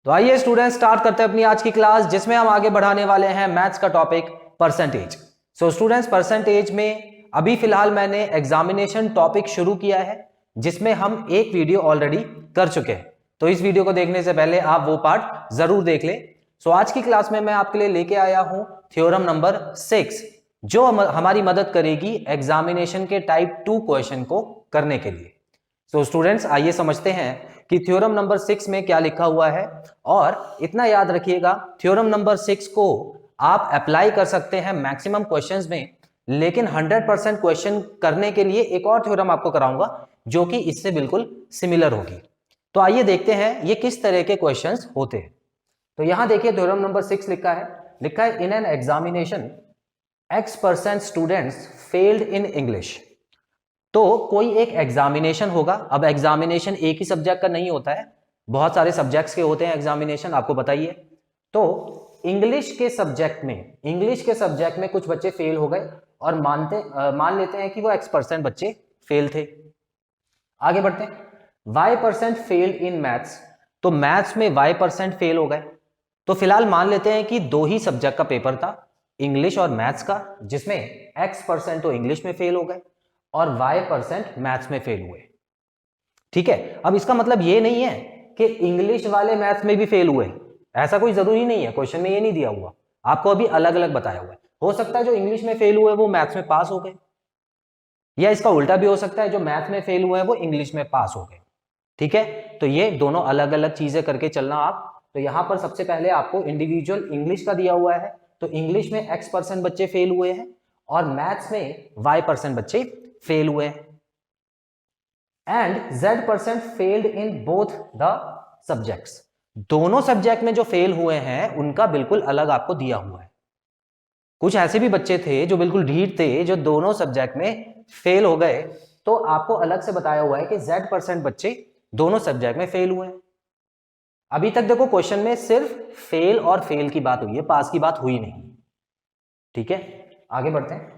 तो आइए student start करते हैं अपनी आज की क्लास, जिसमें हम आगे बढ़ाने वाले हैं मैथ्स का topic percentage. So students, percentage में अभी फिलहाल मैंने एग्जामिनेशन टॉपिक शुरू किया है, जिसमें हम एक वीडियो ऑलरेडी कर चुके हैं। तो इस वीडियो को देखने से पहले आप वो पार्ट जरूर देख लें। सो आज की क्लास में मैं आपके लिए लेके आया हूं थ्योरम नंबर 6, जो हमारी मदद करेगी एग्जामिनेशन के टाइप 2 क्वेश्चन को करने के लिए। सो स्टूडेंट्स, आइए समझते हैं कि थ्योरम नंबर 6 में क्या लिखा हुआ है। और इतना याद रखिएगा, थ्योरम नंबर 6 को आप अप्लाई कर सकते हैं मैक्सिमम क्वेश्चंस में, लेकिन 100% क्वेश्चन करने के लिए एक और थ्योरम आपको कराऊंगा जो कि इससे बिल्कुल सिमिलर होगी। तो आइए देखते हैं ये किस तरह के क्वेश्चंस होते हैं। तो यहां देखिए थ्योरम नंबर 6 लिखा है in an examination X% students failed in English. तो कोई एक एग्जामिनेशन होगा। अब एग्जामिनेशन एक ही सब्जेक्ट का नहीं होता है, बहुत सारे सब्जेक्ट्स के होते हैं एग्जामिनेशन, आपको बताइए। तो इंग्लिश के सब्जेक्ट में कुछ बच्चे फेल हो गए और मान लेते हैं कि वो X% बच्चे फेल थे। आगे बढ़ते हैं, Y% फेल्ड इन मैथ्स। तो मैथ्स में Y% फेल हो गए। तो फिलहाल मान लेते हैं कि दो ही सब्जेक्ट का पेपर था, इंग्लिश और मैथ्स का, जिसमें X% तो इंग्लिश में फेल हो गए और Y% मैथ्स में फेल हुए। ठीक है, अब इसका मतलब ये नहीं है कि इंग्लिश वाले मैथ्स में भी फेल हुए, ऐसा कोई जरूरी नहीं है, क्वेश्चन में ये नहीं दिया हुआ, आपको अभी अलग अलग बताया हुआ है। हो सकता है जो इंग्लिश में फेल हुए वो मैथ्स में पास हो गए, या इसका उल्टा भी हो सकता है, जो मैथ्स में फेल हुए वो इंग्लिश में पास हो गए। ठीक है, तो ये दोनों अलग अलग चीजें करके चलना आप। तो यहां पर सबसे पहले आपको इंडिविजुअल इंग्लिश का दिया हुआ है, तो इंग्लिश में X% बच्चे फेल हुए हैं और मैथ्स में Y% बच्चे फेल हुए हैं। And Z% failed in both the subjects. दोनों सब्जेक्ट में जो फेल हुए हैं उनका बिल्कुल अलग आपको दिया हुआ है। कुछ ऐसे भी बच्चे थे जो बिल्कुल ढीठ थे, जो दोनों सब्जेक्ट में फेल हो गए, तो आपको अलग से बताया हुआ है कि Z% बच्चे दोनों सब्जेक्ट में फेल हुए हैं। अभी तक देखो क्वेश्चन में सिर्फ फेल और फेल की बात हुई है, पास की बात हुई नहीं। ठीक है, आगे बढ़ते हैं।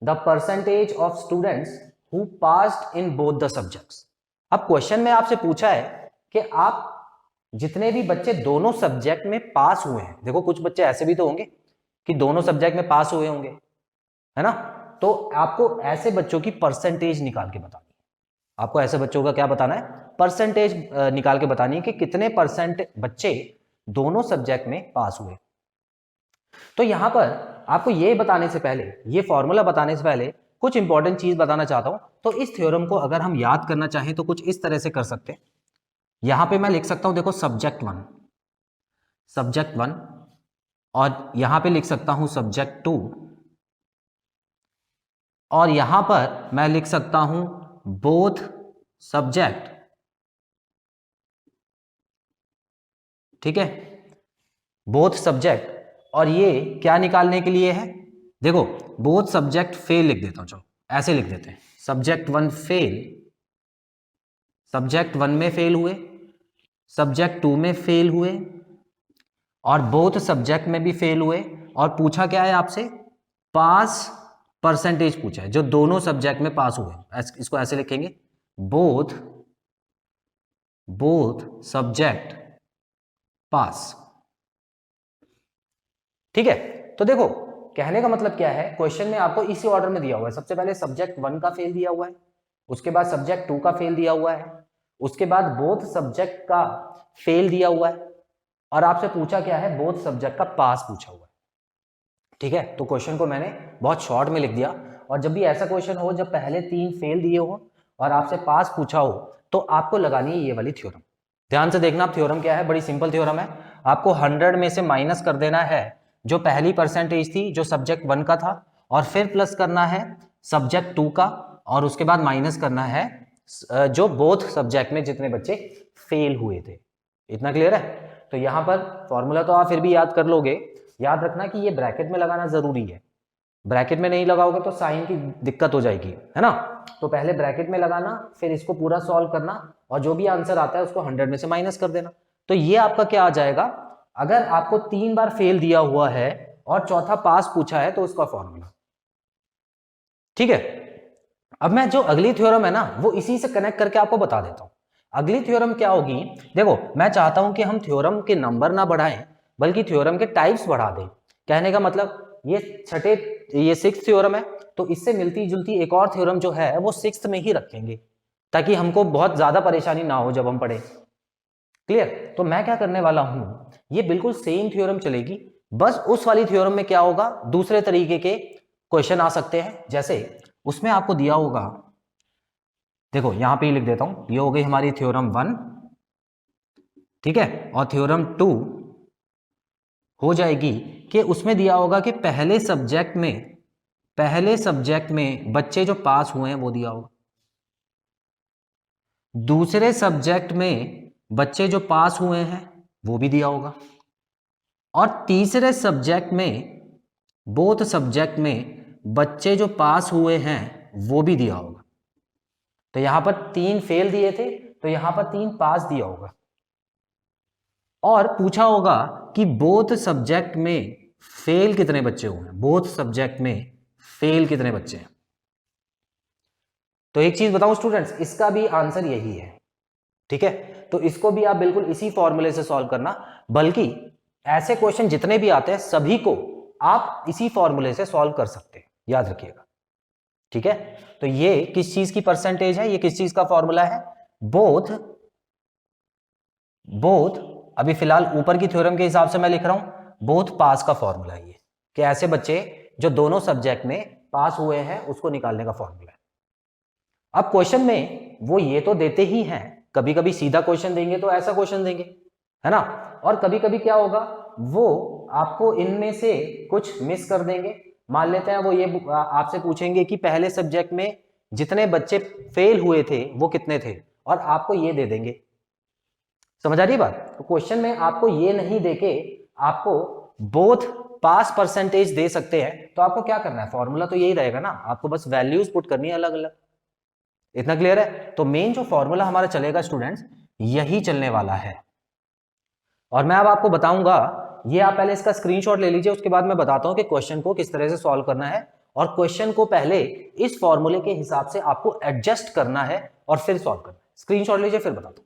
The percentage of students who passed in both the subjects. अब क्वेश्चन में आपसे पूछा है कि आप जितने भी बच्चे दोनों सब्जेक्ट में पास हुए हैं, देखो कुछ बच्चे ऐसे भी तो होंगे कि दोनों सब्जेक्ट में पास हुए होंगे, है ना, तो आपको ऐसे बच्चों की परसेंटेज निकाल के बतानी है। आपको ऐसे बच्चों का क्या बताना है, परसेंटेज निकाल के बतानी है कि कितने परसेंट बच्चे दोनों सब्जेक्ट में पास हुए। तो यहां पर आपको ये बताने से पहले, ये फॉर्मूला बताने से पहले कुछ इंपॉर्टेंट चीज बताना चाहता हूं। तो इस थ्योरम को अगर हम याद करना चाहें तो कुछ इस तरह से कर सकते हैं। यहां पे मैं लिख सकता हूं, देखो सब्जेक्ट वन, और यहां पे लिख सकता हूं सब्जेक्ट 2, और यहां पर मैं लिख सकता हूं बोथ सब्जेक्ट। ठीक है, बोथ सब्जेक्ट। और ये क्या निकालने के लिए है, देखो बोथ सब्जेक्ट फेल लिख देता हूं, चलो ऐसे लिख देते हैं, सब्जेक्ट 1 फेल, सब्जेक्ट 1 में फेल हुए, सब्जेक्ट 2 में फेल हुए, और बोथ सब्जेक्ट में भी फेल हुए। और पूछा क्या है आपसे, पास परसेंटेज पूछा है, जो दोनों सब्जेक्ट में पास हुए, इसको ऐसे लिखेंगे, बोथ सब्जेक्ट पास। ठीक है, तो देखो कहने का मतलब क्या है, क्वेश्चन में आपको इसी ऑर्डर में दिया हुआ है। सबसे पहले सब्जेक्ट 1 का फेल दिया हुआ है, उसके बाद सब्जेक्ट 2 का फेल दिया हुआ है, उसके बाद बोथ सब्जेक्ट का फेल दिया हुआ है, और आपसे पूछा क्या है, बोथ सब्जेक्ट का पास पूछा हुआ है। ठीक है, तो क्वेश्चन को मैंने बहुत शॉर्ट में लिख दिया। और जब भी ऐसा क्वेश्चन हो जब पहले 3 फेल दिए हो और आपसे पास पूछा हो, तो आपको लगानी है ये वाली थ्योरम। ध्यान से देखना, आप थ्योरम क्या है, बड़ी सिंपल थ्योरम है। आपको 100 में से माइनस कर देना है जो पहली परसेंटेज थी, जो सब्जेक्ट 1 का था, और फिर प्लस करना है सब्जेक्ट 2 का, और उसके बाद माइनस करना है जो बोथ सब्जेक्ट में जितने बच्चे फेल हुए थे। इतना क्लियर है? तो यहां पर फॉर्मूला तो आप फिर भी याद कर लोगे। याद रखना कि ये ब्रैकेट में लगाना जरूरी है, ब्रैकेट में नहीं लगाओगे तो साइन की दिक्कत हो जाएगी, है ना। तो पहले ब्रैकेट में लगाना, फिर इसको पूरा सॉल्व करना, और जो भी आंसर आता है उसको 100 में से माइनस कर देना। तो ये आपका क्या आ जाएगा, अगर आपको 3 बार फेल दिया हुआ है और चौथा पास पूछा है तो उसका फॉर्मूला। ठीक है, अब मैं जो अगली थ्योरम है ना वो इसी से कनेक्ट करके आपको बता देता हूं। अगली थ्योरम क्या होगी, देखो मैं चाहता हूं कि हम थ्योरम के नंबर ना बढ़ाएं बल्कि थ्योरम के टाइप्स बढ़ा दें। कहने का मतलब ये सिक्स्थ थ्योरम है, तो इससे मिलती जुलती एक और थ्योरम जो है वो सिक्स्थ में ही रखेंगे ताकि हमको बहुत ज्यादा परेशानी ना हो जब हम पढ़े। क्लियर? तो मैं क्या करने वाला हूं, ये बिल्कुल सेम थ्योरम चलेगी, बस उस वाली थ्योरम में क्या होगा, दूसरे तरीके के क्वेश्चन आ सकते हैं। जैसे उसमें आपको दिया होगा, देखो यहां पे ही लिख देता हूं, ये हो गई हमारी थ्योरम 1, ठीक है, और थ्योरम 2 हो जाएगी कि उसमें दिया होगा कि पहले सब्जेक्ट में बच्चे जो पास हुए हैं वो दिया होगा, दूसरे सब्जेक्ट में बच्चे जो पास हुए हैं वो भी दिया होगा, और तीसरे सब्जेक्ट में, बोथ सब्जेक्ट में बच्चे जो पास हुए हैं वो भी दिया होगा। तो यहां पर 3 फेल दिए थे, तो यहां पर 3 पास दिया होगा, और पूछा होगा कि बोथ सब्जेक्ट में फेल कितने बच्चे हुए हैं, बोथ सब्जेक्ट में फेल कितने बच्चे हैं। तो एक चीज बताऊं स्टूडेंट्स, इसका भी आंसर यही है, ठीक है। तो इसको भी आप बिल्कुल इसी फॉर्मूले से सॉल्व करना, बल्कि ऐसे क्वेश्चन जितने भी आते हैं सभी को आप इसी फॉर्मूले से सॉल्व कर सकते हैं, याद रखिएगा, ठीक है। तो ये किस चीज की परसेंटेज है, ये किस चीज का फॉर्मूला है, बोथ अभी फिलहाल ऊपर की थ्योरम के हिसाब से मैं लिख रहा हूं, बोथ पास का फॉर्मूला है ये, कि ऐसे बच्चे जो दोनों सब्जेक्ट में पास हुए हैं उसको निकालने का फॉर्मूला है। अब क्वेश्चन में वो ये तो देते ही हैं, कभी कभी सीधा क्वेश्चन देंगे तो ऐसा क्वेश्चन देंगे, है ना, और कभी कभी क्या होगा, वो आपको इनमें से कुछ मिस कर देंगे। मान लेते हैं वो ये आपसे पूछेंगे कि पहले सब्जेक्ट में जितने बच्चे फेल हुए थे वो कितने थे, और आपको ये दे देंगे। समझ आ रही बात? तो क्वेश्चन में आपको ये नहीं देके आपको बोथ पास परसेंटेज दे सकते हैं, तो आपको क्या करना है, फॉर्मूला तो यही रहेगा ना, आपको बस वैल्यूज पुट करनी है अलग अलग। इतना क्लियर है? तो मेन जो फॉर्मूला हमारा चलेगा स्टूडेंट्स, यही चलने वाला है। और मैं अब आपको बताऊंगा, ये आप पहले इसका स्क्रीनशॉट ले लीजिए, उसके बाद मैं बताता हूं कि क्वेश्चन को किस तरह से सॉल्व करना है, और क्वेश्चन को पहले इस फॉर्मूले के हिसाब से आपको एडजस्ट करना है और फिर सॉल्व करना है। स्क्रीनशॉट लीजिए फिर बताता हूं।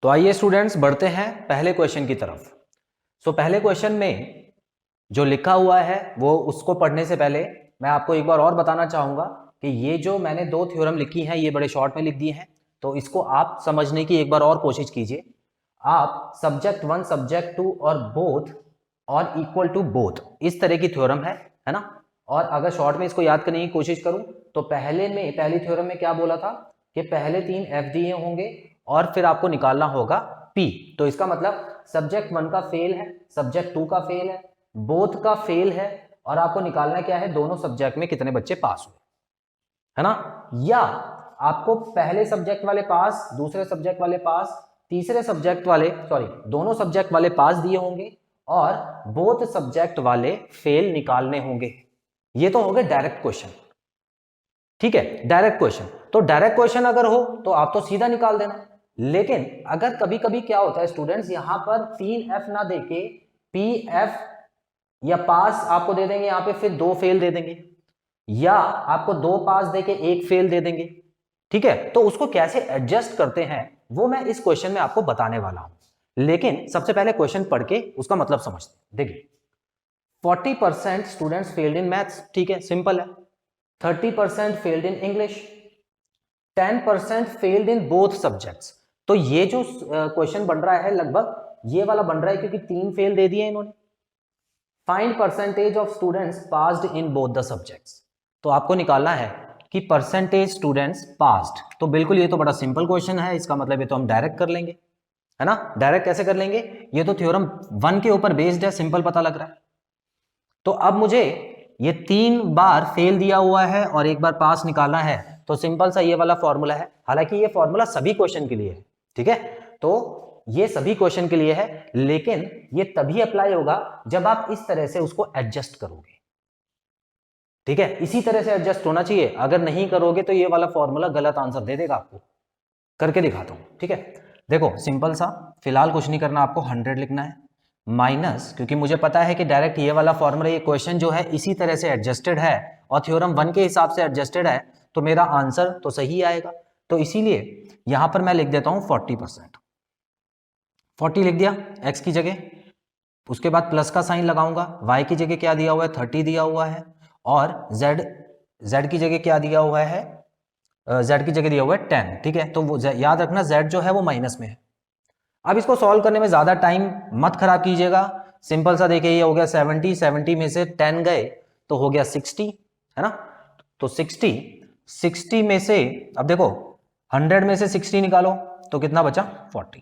तो आइए स्टूडेंट्स बढ़ते हैं पहले क्वेश्चन की तरफ। सो पहले क्वेश्चन में जो लिखा हुआ है वो उसको पढ़ने से पहले मैं आपको एक बार और बताना चाहूंगा कि ये जो मैंने 2 थ्योरम लिखी हैं ये बड़े शॉर्ट में लिख दिए हैं, तो इसको आप समझने की एक बार और कोशिश कीजिए। आप सब्जेक्ट 1 सब्जेक्ट 2 और बोथ और इक्वल टू बोथ, इस तरह की थ्योरम है ना। और अगर शॉर्ट में इसको याद करने की कोशिश करूं तो पहली थ्योरम में क्या बोला था कि पहले 3 एफ दिए होंगे और फिर आपको निकालना होगा पी। तो इसका मतलब सब्जेक्ट 1 का फेल है, सब्जेक्ट 2 का फेल है, बोथ का फेल है, और आपको निकालना क्या है, दोनों सब्जेक्ट में कितने बच्चे पास हुए, है ना। या आपको पहले सब्जेक्ट वाले पास, दूसरे सब्जेक्ट वाले पास, तीसरे सब्जेक्ट वाले दोनों सब्जेक्ट वाले पास दिए होंगे और बोथ सब्जेक्ट वाले फेल निकालने होंगे। ये तो हो गए डायरेक्ट क्वेश्चन, ठीक है, डायरेक्ट क्वेश्चन। तो डायरेक्ट क्वेश्चन अगर हो तो आप तो सीधा निकाल देना, लेकिन अगर कभी कभी क्या होता है स्टूडेंट्स, यहां पर 3F ना देके PF या पास आपको दे देंगे, यहां पे फिर 2 फेल दे देंगे, या आपको 2 पास देके 1 फेल दे देंगे, ठीक है। तो उसको कैसे एडजस्ट करते हैं वो मैं इस क्वेश्चन में आपको बताने वाला हूं, लेकिन सबसे पहले क्वेश्चन पढ़ के उसका मतलब समझते हैं। देखिए 40% स्टूडेंट्स फेल्ड इन मैथ्स, ठीक है, सिंपल है। 30% failed in English, 10% failed in both subjects. तो ये जो क्वेश्चन बन रहा है लगभग ये वाला बन रहा है क्योंकि 3 फेल दे दिए इन्होंने। Find percentage of students passed in both the subjects. तो आपको निकालना है कि परसेंटेज स्टूडेंट्स पास्ड। तो बिल्कुल ये तो बड़ा सिंपल क्वेश्चन है, इसका मतलब ये तो हम डायरेक्ट कर लेंगे, है ना। डायरेक्ट कैसे कर लेंगे, ये तो थ्योरम 1 के ऊपर बेस्ड है, सिंपल पता लग रहा है। तो अब मुझे ये 3 बार फेल दिया हुआ है और 1 बार पास निकालना है, तो सिंपल सा ये वाला फॉर्मूला है। हालांकि ये फॉर्मूला सभी क्वेश्चन के लिए है, ठीक है, तो ये सभी क्वेश्चन के लिए है, लेकिन ये तभी अप्लाई होगा जब आप इस तरह से उसको एडजस्ट करोगे, ठीक है। इसी तरह से एडजस्ट होना चाहिए, अगर नहीं करोगे तो ये वाला फॉर्मूला गलत आंसर दे देगा आपको। करके दिखाता हूं, ठीक है। देखो सिंपल सा, फिलहाल कुछ नहीं करना, आपको 100 लिखना है माइनस, क्योंकि मुझे पता है कि डायरेक्ट ये वाला फॉर्मूला, ये क्वेश्चन जो है इसी तरह से एडजस्टेड है और थ्योरम 1 के हिसाब से एडजस्टेड है तो मेरा आंसर तो सही आएगा। तो इसीलिए यहां पर मैं लिख देता हूं 40%। 40 लिख दिया x की जगह, उसके बाद प्लस का साइन लगाऊंगा, y की जगह क्या दिया हुआ है 30 दिया हुआ है, और z की जगह क्या दिया हुआ है, z की जगह दिया हुआ है 10। ठीक है, तो वो याद रखना z जो है वो माइनस में है। अब इसको सॉल्व करने में ज्यादा टाइम मत खराब कीजिएगा, सिंपल सा देखिए ये हो गया 70 में से 10 गए तो हो गया 60, है ना। तो 60 में से अब देखो 100 में से 60 निकालो तो कितना बचा 40।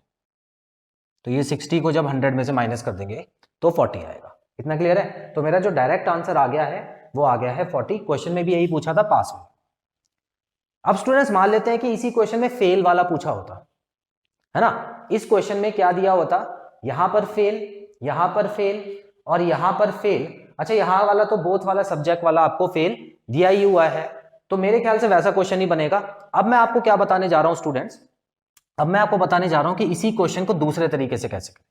तो ये 60 को जब 100 में से माइनस कर देंगे तो 40 आएगा। इतना क्लियर है। तो मेरा जो डायरेक्ट आंसर आ गया है वो आ गया है 40। क्वेश्चन में भी यही पूछा था पास में। अब स्टूडेंट्स मान लेते हैं कि इसी क्वेश्चन में फेल वाला पूछा होता, है ना। इस क्वेश्चन में क्या दिया होता, यहां पर फेल, यहां पर फेल और यहां पर फेल। अच्छा, यहां वाला तो बोथ वाला सब्जेक्ट वाला आपको फेल दिया ही हुआ है, तो मेरे ख्याल से वैसा क्वेश्चन ही बनेगा। अब मैं आपको क्या बताने जा रहा हूं स्टूडेंट्स, अब मैं आपको बताने जा रहा हूं कि इसी क्वेश्चन को दूसरे तरीके से कैसे करें।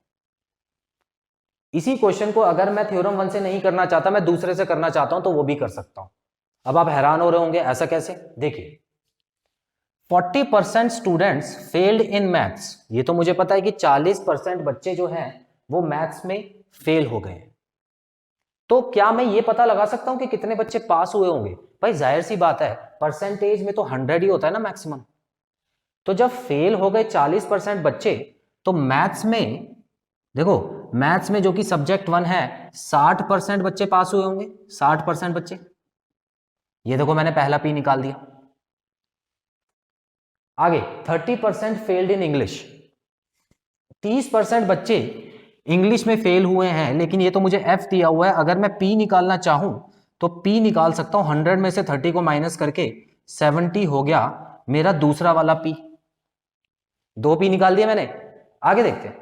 इसी क्वेश्चन को अगर मैं थ्योरम 1 से नहीं करना चाहता, मैं दूसरे से करना चाहता हूं तो वो भी कर सकता हूं। अब आप हैरान हो रहे होंगे ऐसा कैसे, देखिए 40% स्टूडेंट्स फेल्ड इन मैथ्स। ये तो मुझे पता है कि 40% बच्चे जो हैं वो मैथ्स में फेल हो गए। तो क्या मैं ये पता लगा सकता हूं कि कितने बच्चे पास हुए होंगे? भाई जाहिर सी बात है, परसेंटेज में तो 100 ही होता है ना मैक्सिमम। तो जब फेल हो गए 40% बच्चे, तो मैथ्स में देखो, मैथ्स में जो कि सब्जेक्ट 1 है 60% बच्चे पास हुए होंगे, 60% बच्चे। ये देखो मैंने पहला पी निकाल दिया। आगे 30% फेल्ड इन इंग्लिश, 30% बच्चे इंग्लिश में फेल हुए हैं, लेकिन ये तो मुझे एफ दिया हुआ है। अगर मैं पी निकालना चाहूं तो पी निकाल सकता हूं, 100 में से 30 को माइनस करके 70 हो गया मेरा दूसरा वाला पी। 2 पी निकाल दिया मैंने। आगे देखते हैं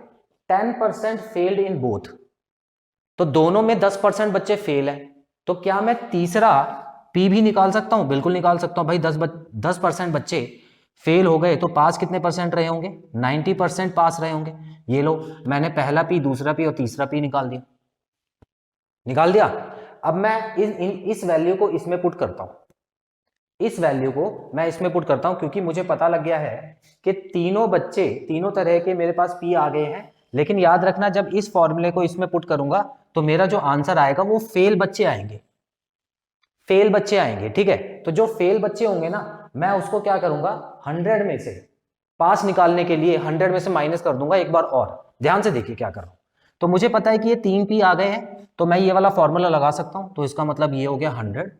10% फेल्ड इन बोथ, तो दोनों में 10% बच्चे फेल है, तो क्या मैं तीसरा पी भी निकाल सकता हूं? बिल्कुल निकाल सकता हूं भाई। 10% बच्चे फेल हो गए तो पास कितने परसेंट रहे होंगे? 90% पास रहे होंगे। ये लो, मैंने पहला पी, दूसरा पी और तीसरा पी निकाल दिया। निकाल दिया। अब मैं इस वैल्यू को इसमें पुट करता हूं, इस वैल्यू को मैं इसमें पुट करता हूं, क्योंकि मुझे पता लग गया है कि तीनों बच्चे, तीनों तरह के मेरे पास पी आ गए हैं। लेकिन याद रखना, जब इस फॉर्मूले को इसमें पुट करूंगा तो मेरा जो आंसर आएगा वो फेल बच्चे आएंगे, फेल बच्चे आएंगे। ठीक है, तो जो फेल बच्चे होंगे ना, मैं उसको क्या करूंगा, 100 में से पास निकालने के लिए 100 में से माइनस कर दूंगा एक बार और। ध्यान से देखिए क्या कर रहा हूं। तो मुझे पता है कि ये 3 पी आ गए हैं, तो मैं ये वाला फॉर्मूला लगा सकता हूं। तो इसका मतलब ये हो गया 100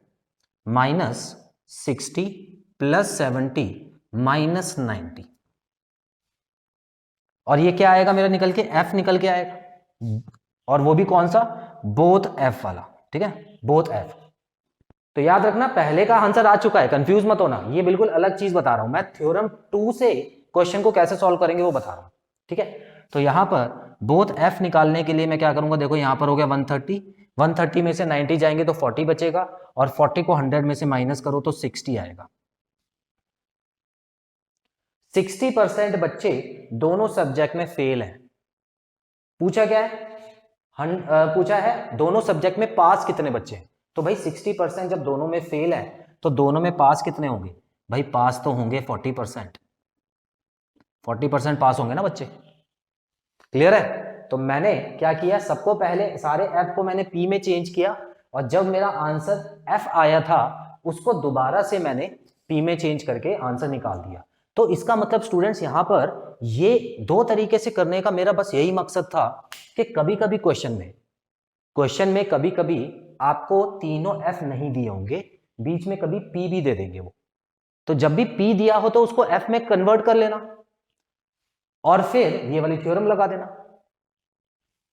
माइनस 60 प्लस 70 माइनस 90, और ये क्या आएगा मेरा निकल के, एफ निकल के आएगा। और वो भी कौन सा, बोथ एफ वाला। ठीक है, बोथ एफ। तो याद रखना पहले का आंसर आ चुका है, कंफ्यूज मत होना, ये बिल्कुल अलग चीज बता रहा हूं मैं। थ्योरम 2 से क्वेश्चन को कैसे सॉल्व करेंगे वो बता रहा हूं। ठीक है, तो यहां पर बोथ एफ निकालने के लिए मैं क्या करूंगा, देखो यहां पर हो गया 130 में से 90 जाएंगे तो 40 बचेगा, और 40 को 100 में से माइनस करो तो 60 आएगा। 60% बच्चे दोनों सब्जेक्ट में फेल हैं। पूछा क्या है, पूछा है दोनों सब्जेक्ट में पास कितने बच्चे हैं। तो भाई 60% जब दोनों में फेल है तो दोनों में पास कितने होंगे? भाई पास तो होंगे 40%, 40% पास होंगे ना बच्चे। क्लियर है? तो मैंने क्या किया, सबको पहले सारे एफ को मैंने पी में चेंज किया, और जब मेरा आंसर एफ आया था उसको दोबारा से मैंने पी में चेंज करके आंसर निकाल दिया। तो इसका मतलब स्टूडेंट्स यहां पर ये 2 तरीके से करने का मेरा बस यही मकसद था कि कभी कभी क्वेश्चन में कभी कभी आपको तीनों एफ नहीं दिए होंगे, बीच में कभी पी भी दे देंगे वो। तो जब भी पी दिया हो तो उसको एफ में कन्वर्ट कर लेना और फिर ये वाली थ्योरम लगा देना।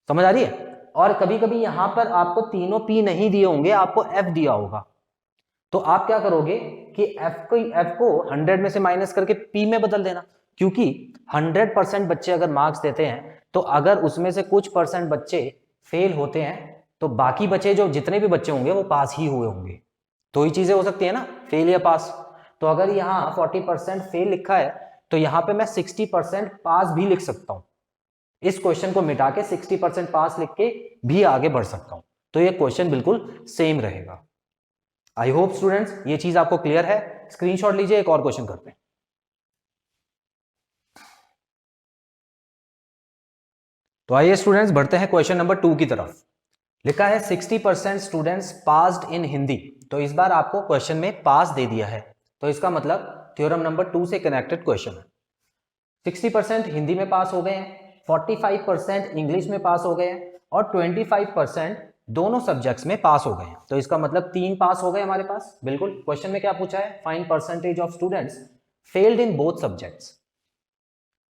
समझ आ रही है? और कभी कभी यहां पर आपको तीनों पी नहीं दिए होंगे, आपको एफ दिया होगा, तो आप क्या करोगे कि एफ को 100 में से माइनस करके पी में बदल देना, क्योंकि 100% बच्चे अगर मार्क्स देते हैं तो अगर उसमें से कुछ परसेंट बच्चे फेल होते हैं तो बाकी बचे जो जितने भी बच्चे होंगे वो पास ही हुए होंगे। 2 ही चीजें हो सकती है ना, फेल या पास। तो अगर यहाँ 40% फेल लिखा है तो यहाँ पे मैं 60% पास भी लिख सकता हूं। इस क्वेश्चन को मिटा के 60% पास लिख के भी आगे बढ़ सकता हूं। तो ये क्वेश्चन बिल्कुल सेम रहेगा। आई होप स्टूडेंट्स ये चीज आपको क्लियर है। स्क्रीनशॉट लीजिए, एक और क्वेश्चन करते हैं। तो आइए स्टूडेंट्स बढ़ते हैं क्वेश्चन नंबर 2 की तरफ। लिखा है 60% स्टूडेंट्स पास्ड इन हिंदी। तो इस बार आपको क्वेश्चन में पास दे दिया है, तो इसका मतलब थ्योरम नंबर 2 से कनेक्टेड क्वेश्चन है। 60% हिंदी में पास हो गए हैं, 45% इंग्लिश में पास हो गए हैं और 25% दोनों सब्जेक्ट्स में पास हो गए हैं। तो इसका मतलब 3 पास हो गए हमारे पास। बिल्कुल, क्वेश्चन में क्या पूछा है, find percentage of students failed in both subjects.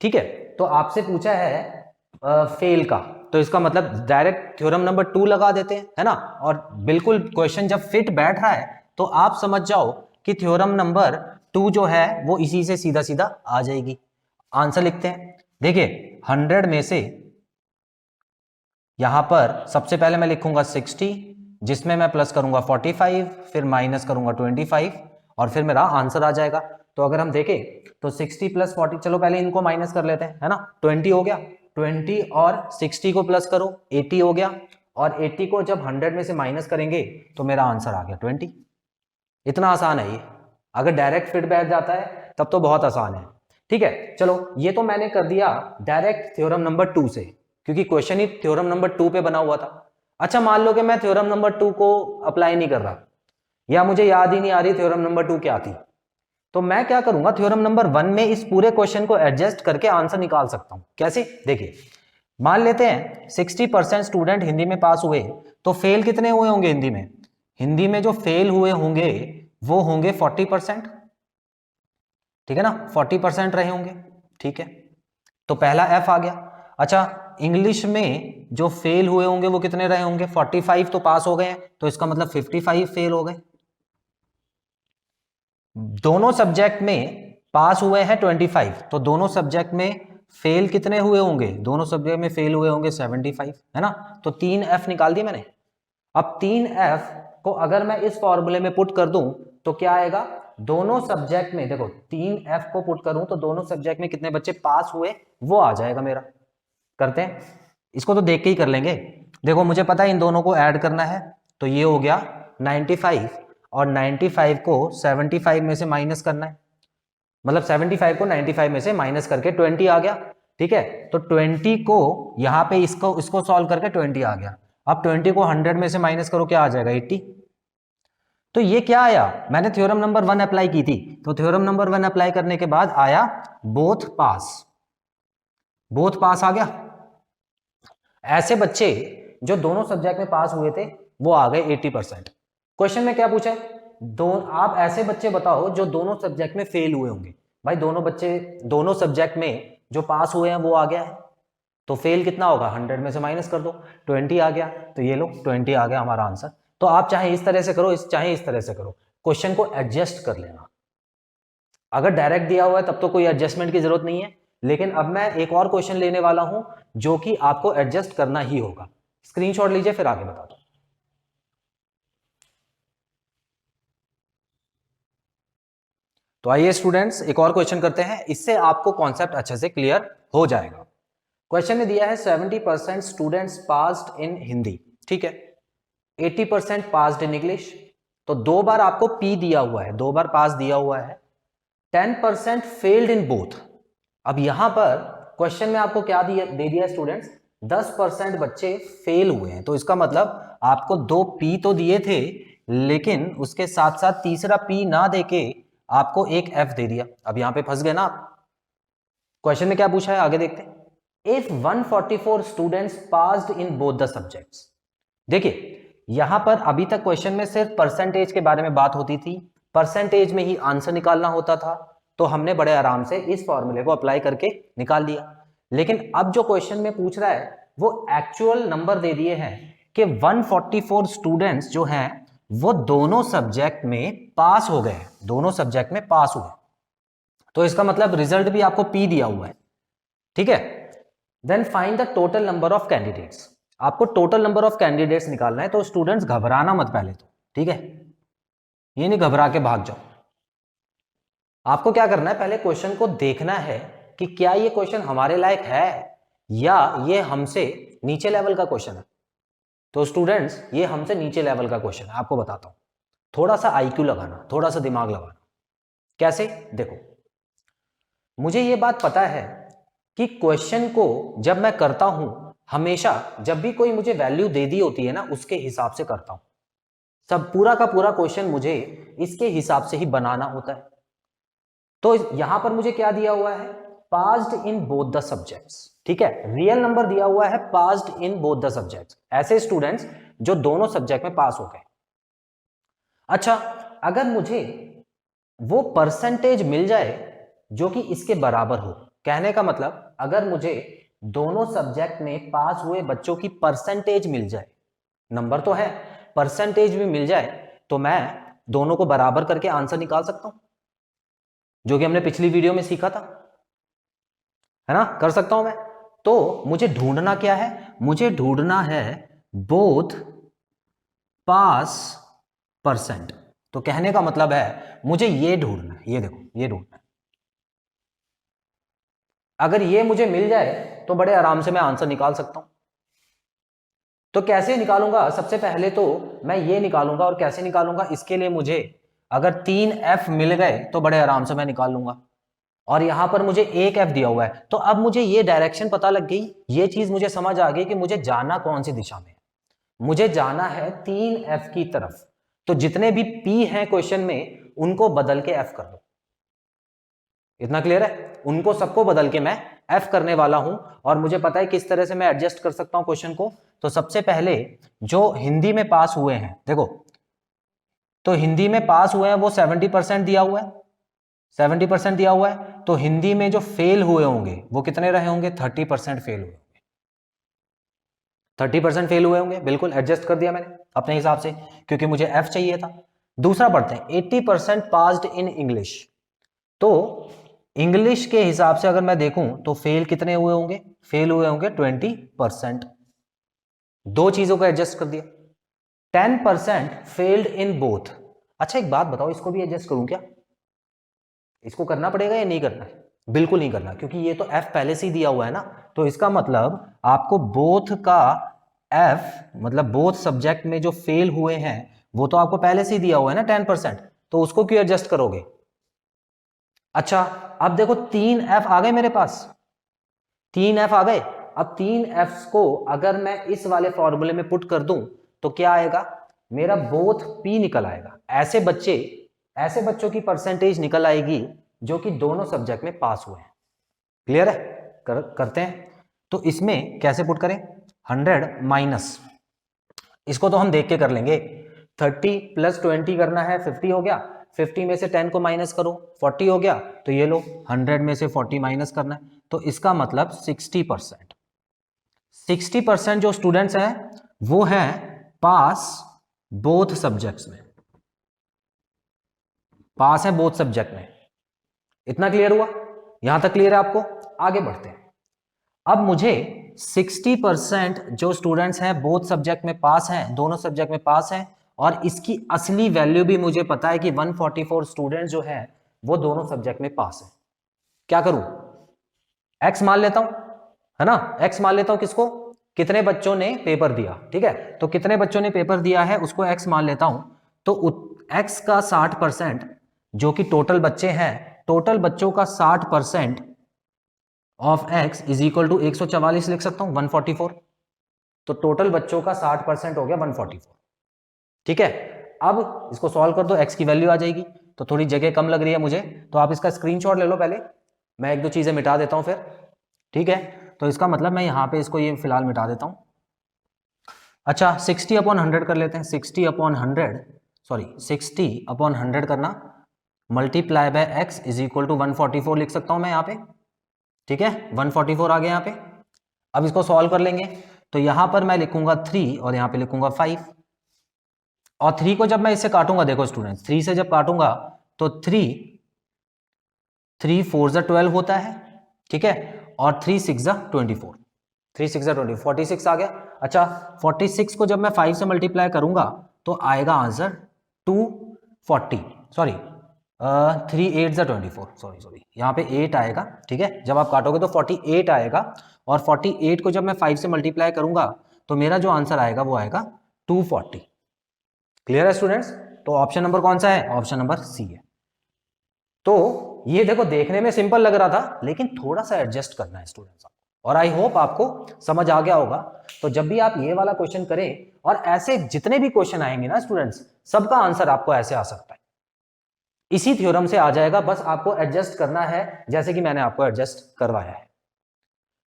ठीक है, तो आपसे पूछा है फेल का, तो इसका मतलब डायरेक्ट थ्योरम नंबर 2 लगा देते हैं, है ना। और बिल्कुल क्वेश्चन जब फिट बैठ रहा है तो आप समझ जाओ कि थ्योरम नंबर 2 जो है वो इसी से सीधा सीधा आ जाएगी। आंसर लिखते हैं। देखिए 100 में से यहां पर सबसे पहले मैं लिखूंगा 60, जिसमें मैं प्लस करूंगा 45, फिर माइनस करूंगा 25 और फिर मेरा आंसर आ जाएगा। तो अगर हम देखें तो 60 प्लस 40, चलो पहले इनको माइनस कर लेते हैं, है ना। 20 हो गया, 20 और 60 को प्लस करो 80 हो गया, और 80 को जब 100 में से माइनस करेंगे तो मेरा आंसर आ गया 20। इतना आसान है ये। अगर डायरेक्ट फिट बैठ जाता है तब तो बहुत आसान है। ठीक है, चलो ये तो मैंने कर दिया डायरेक्ट थ्योरम नंबर 2 से, क्योंकि क्वेश्चन ही थ्योरम नंबर 2 पे बना हुआ था। अच्छा मान लो कि मैं थ्योरम नंबर 2 को अप्लाई नहीं कर रहा, या मुझे याद ही नहीं आ रही थ्योरम नंबर 2 क्या थी, तो मैं क्या करूंगा, थ्योरम नंबर 1 में इस पूरे क्वेश्चन को एडजस्ट करके आंसर निकाल सकता हूं। कैसे, देखिए मान लेते हैं 60% स्टूडेंट हिंदी में पास हुए, तो फेल कितने हुए होंगे हिंदी में? हिंदी में जो फेल हुए होंगे वो होंगे 40%। ठीक है ना, 40% रहे होंगे। ठीक है, तो पहला एफ आ गया। अच्छा, इंग्लिश में जो फेल हुए होंगे वो कितने रहे होंगे? 45 तो पास हो गए हैं, तो इसका मतलब 55 फेल हो गए। दोनों सब्जेक्ट में पास हुए हैं 25, तो दोनों सब्जेक्ट में फेल कितने हुए होंगे? दोनों सब्जेक्ट में फेल हुए होंगे 75, है ना। तो 3 एफ निकाल दिए मैंने। अब 3 एफ को अगर मैं इस फॉर्मूले में पुट कर दूं तो क्या आएगा? दोनों सब्जेक्ट में देखो 3 एफ को पुट करूं तो दोनों सब्जेक्ट में कितने बच्चे पास हुए वो आ जाएगा मेरा। करते हैं, इसको तो देख के ही कर लेंगे। देखो मुझे पता है इन दोनों को ऐड करना है, तो ये हो गया 95 और 95 को 75 में से माइनस करना है, मतलब 75 को 95 में से माइनस करके 20 आ गया। ठीक है, तो 20 को यहां पे इसको सॉल्व करके 20 आ गया। अब 20 को 100 में से माइनस करो, क्या आ जाएगा? 80। तो ये क्या आया, मैंने थ्योरम नंबर 1 अप्लाई की थी, तो थ्योरम नंबर 1 अप्लाई करने के बाद आया बोथ पास। बोथ पास आ गया। ऐसे बच्चे जो दोनों सब्जेक्ट में पास हुए थे वो आ गए 80%। क्वेश्चन में क्या पूछा है? आप ऐसे बच्चे बताओ जो दोनों सब्जेक्ट में फेल हुए होंगे। भाई दोनों बच्चे दोनों सब्जेक्ट में जो पास हुए हैं वो आ गया है, तो फेल कितना होगा? 100 में से माइनस कर दो, 20 आ गया, तो ये लो 20 आ गया हमारा आंसर। तो आप चाहे इस तरह से करो, चाहे इस तरह से करो, क्वेश्चन को एडजस्ट कर लेना। अगर डायरेक्ट दिया हुआ है तब तो कोई एडजस्टमेंट की जरूरत नहीं है, लेकिन अब मैं एक और क्वेश्चन लेने वाला हूं जो कि आपको एडजस्ट करना ही होगा। स्क्रीनशॉट लीजिए, फिर आगे बता दो। तो आइए स्टूडेंट्स एक और क्वेश्चन करते हैं, इससे आपको कॉन्सेप्ट अच्छे से क्लियर हो जाएगा। क्वेश्चन में दिया है 70% स्टूडेंट्स पास्ड इन हिंदी। ठीक है, 80% पास्ड इन इंग्लिश। तो 2 बार आपको पी दिया हुआ है, 2 बार पास दिया हुआ है। 10% फेल्ड इन बोथ। अब यहां पर क्वेश्चन में आपको क्या दे दिया स्टूडेंट्स? 10% बच्चे फेल हुए हैं, तो इसका मतलब आपको 2 पी तो दिए थे, लेकिन उसके साथ साथ तीसरा पी ना देके आपको एक एफ दे दिया। अब यहां पे फंस गए ना आप। क्वेश्चन में क्या पूछा है, आगे देखते हैं। If 144 students passed in both the subjects. देखिए यहां पर अभी तक क्वेश्चन में सिर्फ परसेंटेज के बारे में बात होती थी, परसेंटेज में ही आंसर निकालना होता था, तो हमने बड़े आराम से इस फॉर्मूले को अप्लाई करके निकाल दिया। लेकिन अब जो क्वेश्चन में पूछ रहा है वो एक्चुअल नंबर दे दिए हैं कि 144 स्टूडेंट्स जो हैं वो दोनों सब्जेक्ट में पास हो गए, दोनों सब्जेक्ट में पास हुए। तो इसका मतलब रिजल्ट भी आपको पी दिया हुआ है। ठीक है, then find the total number of candidates. आपको टोटल नंबर ऑफ कैंडिडेट्स निकालना है, तो स्टूडेंट्स घबराना मत पहले तो। ठीक है, ये नहीं घबरा के भाग जाओ। आपको क्या करना है, पहले क्वेश्चन को देखना है कि क्या ये क्वेश्चन हमारे लायक है या ये हमसे नीचे लेवल का क्वेश्चन है। तो स्टूडेंट्स ये हमसे नीचे लेवल का क्वेश्चन है, आपको बताता हूं। थोड़ा सा आईक्यू लगाना, थोड़ा सा दिमाग लगाना। कैसे? देखो, मुझे ये बात पता है कि क्वेश्चन को जब मैं करता हूं, हमेशा जब भी कोई मुझे वैल्यू दे दी होती है ना, उसके हिसाब से करता हूं। सब पूरा का पूरा क्वेश्चन मुझे इसके हिसाब से ही बनाना होता है। तो यहां पर मुझे क्या दिया हुआ है? Passed in both the subjects. ठीक है, रियल नंबर दिया हुआ है passed in both the subjects, ऐसे स्टूडेंट्स जो दोनों सब्जेक्ट में पास हो गए। अच्छा, अगर मुझे वो परसेंटेज मिल जाए जो कि इसके बराबर हो, कहने का मतलब अगर मुझे दोनों सब्जेक्ट में पास हुए बच्चों की परसेंटेज मिल जाए, नंबर तो है, परसेंटेज भी मिल जाए, तो मैं दोनों को बराबर करके आंसर निकाल सकता हूं, जो कि हमने पिछली वीडियो में सीखा था, है ना? कर सकता हूं मैं। तो मुझे ढूंढना क्या है? मुझे ढूंढना है बोथ पास परसेंट। तो कहने का मतलब है मुझे ये ढूंढना है, ये देखो, ये ढूंढना है। अगर ये मुझे मिल जाए तो बड़े आराम से मैं आंसर निकाल सकता हूं। तो कैसे निकालूंगा? सबसे पहले तो मैं ये निकालूंगा, और कैसे निकालूंगा इसके लिए मुझे अगर 3F मिल गए तो बड़े आराम से मैं निकाल लूंगा, और यहां पर मुझे 1F दिया हुआ है। तो अब मुझे ये डायरेक्शन पता लग गई, ये चीज मुझे समझ आ गई कि मुझे जाना कौन सी दिशा में है। मुझे जाना है 3F की तरफ। तो जितने भी P हैं क्वेश्चन में, उनको बदल के F कर दो। इतना क्लियर है? उनको सबको बदल के मैं F करने वाला हूं, और मुझे पता है किस तरह से मैं एडजस्ट कर सकता हूं क्वेश्चन को। तो सबसे पहले जो हिंदी में पास हुए हैं, देखो, तो हिंदी में पास हुए हैं वो 70% दिया हुआ है, 70% दिया हुआ है। तो हिंदी में जो फेल हुए होंगे वो कितने रहे होंगे? 30% फेल हुए होंगे, 30% फेल हुए होंगे। बिल्कुल एडजस्ट कर दिया मैंने अपने हिसाब से, क्योंकि मुझे F चाहिए था। दूसरा पढ़ते हैं, 80% पास्ड इन इंग्लिश। तो इंग्लिश के हिसाब से अगर मैं देखूं तो फेल कितने हुए होंगे? फेल हुए होंगे 20%। दो चीजों को एडजस्ट कर दिया। 10% फेल्ड इन बोथ। अच्छा, एक बात बताओ, इसको भी एडजस्ट करूं क्या? इसको करना पड़ेगा या नहीं करना? बिल्कुल नहीं करना, क्योंकि ये तो F पहले से ही दिया हुआ है ना। तो इसका मतलब आपको बोथ का F, मतलब बोथ सब्जेक्ट में जो फेल हुए हैं वो तो आपको पहले से ही दिया हुआ है ना 10%, तो उसको क्यों एडजस्ट करोगे? अच्छा, अब देखो 3F आ गए मेरे पास, 3F आ गए। अब 3F को अगर मैं इस वाले फॉर्मूले में पुट कर दूं तो क्या आएगा? मेरा बोथ P निकल आएगा। ऐसे बच्चों की परसेंटेज निकल आएगी जो कि दोनों सब्जेक्ट में पास हुए हैं। क्लियर है? करते हैं। तो इसमें कैसे पुट करें? 100 माइनस, इसको तो हम देख के कर लेंगे। 30 + 20 करना है, 50 हो गया। 50 में से 10 को माइनस करो, 40 हो गया। तो ये लो, 100 में से 40 माइनस करना है, तो इसका मतलब 60%। 60% जो स्टूडेंट्स हैं वो हैं पास बोथ सब्जेक्ट्स में, पास है बोथ सब्जेक्ट में। इतना क्लियर हुआ? यहां तक क्लियर है आपको? आगे बढ़ते हैं। अब मुझे 60% जो स्टूडेंट्स हैं बोथ सब्जेक्ट में पास हैं, दोनों सब्जेक्ट में पास हैं, और इसकी असली वैल्यू भी मुझे पता है कि 144 स्टूडेंट जो है वो दोनों सब्जेक्ट में पास है। क्या करूं? एक्स मान लेता हूं, है ना? एक्स मान लेता हूं। किसको? कितने बच्चों ने पेपर दिया। ठीक है, तो कितने बच्चों ने पेपर दिया है उसको एक्स मान लेता हूं। तो एक्स का 60%, जो कि टोटल बच्चे हैं, टोटल बच्चों का 60% of x is equal to 144 लिख सकता हूं, 144। तो टोटल बच्चों का 60% हो गया 144। ठीक है, अब इसको सॉल्व कर दो, एक्स की वैल्यू आ जाएगी। तो थोड़ी जगह कम लग रही है मुझे, तो आप इसका स्क्रीनशॉट ले लो पहले, मैं एक दो चीजें मिटा देता हूं फिर। ठीक है, तो इसका मतलब मैं यहां पे इसको ये फिलहाल मिटा देता हूं। अच्छा, 60/100 कर लेते हैं। 60/100, सॉरी 60/100 करना, multiply by x is equal to 144 लिख सकता हूं मैं यहाँ पे। ठीक है, 144 आ गया यहाँ पे। अब इसको सॉल्व कर लेंगे, तो यहां पर मैं लिखूंगा 3 और यहां पे लिखूंगा 5। और 3 को जब मैं इससे काटूंगा, देखो स्टूडेंट्स, 3 से जब काटूंगा तो 3 4 12 होता है। ठीक है, और 3 6 24, 3 6 24, 46 आ गया। अच्छा, 46 को जब मैं 5 से मल्टीप्लाई करूंगा तो आएगा आंसर 240, सॉरी 3 8 24, सॉरी यहाँ पे 8 आएगा। ठीक है, जब आप काटोगे तो 48 आएगा, और 48 को जब मैं 5 से मल्टीप्लाई करूंगा तो मेरा जो आंसर आएगा वो आएगा 240। क्लियर है स्टूडेंट्स? तो ऑप्शन नंबर कौन सा है? ऑप्शन नंबर सी है। तो ये देखो देखने में सिंपल लग रहा था, लेकिन थोड़ा सा एडजस्ट करना है स्टूडेंट्स, और आई होप आपको समझ आ गया होगा। तो जब भी आप ये वाला क्वेश्चन करें, और ऐसे जितने भी क्वेश्चन आएंगे ना स्टूडेंट्स, सबका आंसर आपको ऐसे आ सकता है, इसी थ्योरम से आ जाएगा, बस आपको एडजस्ट करना है जैसे कि मैंने आपको एडजस्ट करवाया है।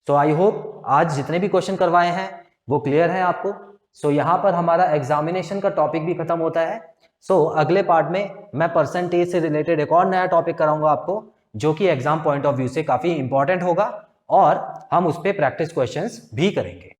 सो आई होप आज जितने भी क्वेश्चन करवाए हैं वो क्लियर है आपको। सो यहाँ पर हमारा एग्जामिनेशन का टॉपिक भी खत्म होता है। सो अगले पार्ट में मैं परसेंटेज से रिलेटेड एक और नया टॉपिक कराऊंगा आपको, जो कि एग्जाम पॉइंट ऑफ व्यू से काफी इंपॉर्टेंट होगा, और हम उस पर प्रैक्टिस क्वेश्चंस भी करेंगे।